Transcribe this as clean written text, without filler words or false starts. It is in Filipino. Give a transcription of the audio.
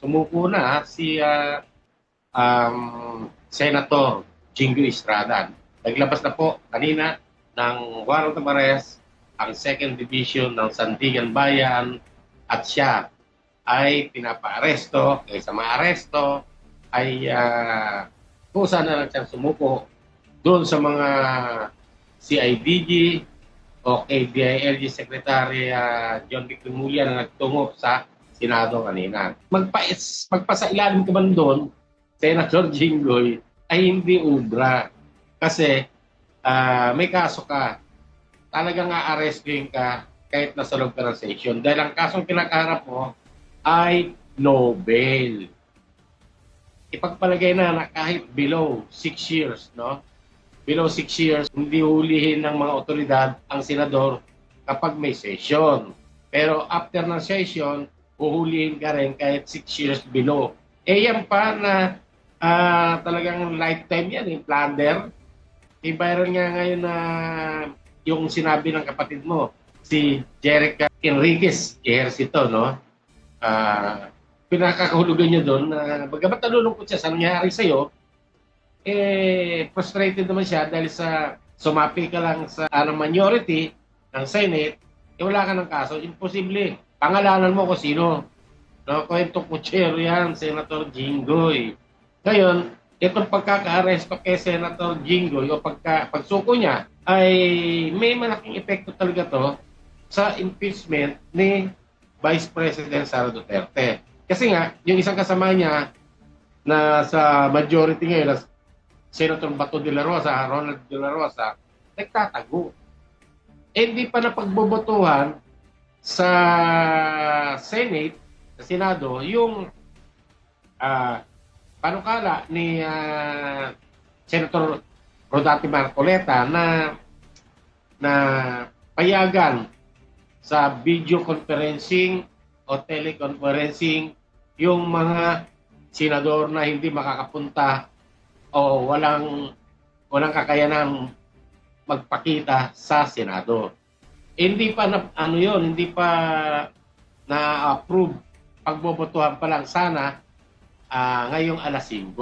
Sumuko na si Senator Jingo Estrada. Naglabas na po kanina ng warrant of arrest ang 2nd Division ng Sandigan Bayan at siya ay pinapaaresto. Kaysa maaresto ay kusa na lang siyang sumuko doon sa mga CIDG o KDILG Secretary John Vic Remulla na nagtungo sa Senado kanina. Magpasailalim ka man doon, Senator Jinggoy, ay hindi ubra. Kasi may kaso ka. Talagang aarestuhin ka kahit nasa loob ka ng session. Dahil ang kasong kinakaharap mo ay no bail. Ipagpalagay na kahit below 6 years, no? Below 6 years, hindi hulihin ng mga otoridad ang senador kapag may session. Pero after ng session, uhulihin ka rin kahit 6 years below. Yan pa na talagang lifetime yan, plunder. Viral nga ngayon na yung sinabi ng kapatid mo, si Jerica Enriquez Ejercito, no? Pinakakahulugan niya doon na bagamat nalulungkot siya sa nangyari sa'yo, frustrated naman siya dahil sa sumapi ka lang sa minority ng Senate, wala ka ng kaso, imposible. Pangalanan mo kung sino. No, kwento kutsero yan, Senator Jinggoy. Ngayon, itong pagkaka-aresto kay Senator Jinggoy o pagsuko niya ay may malaking epekto talaga to sa impeachment ni Vice President Sara Duterte. Kasi nga, yung isang kasama niya na sa majority ngayon, Senator Bato de la Rosa, Ronald de la Rosa, nagtatago. Hindi pa napagbobotohan sa Senate, sa Senado, yung panukala ni Senator Rodati Marcoleta na payagan sa video conferencing o teleconferencing yung mga senador na hindi makakapunta o walang kakayanang magpakita sa Senado. Hindi pa hindi pa na-approve, pagbobotohan pa lang sana ngayong alas 5.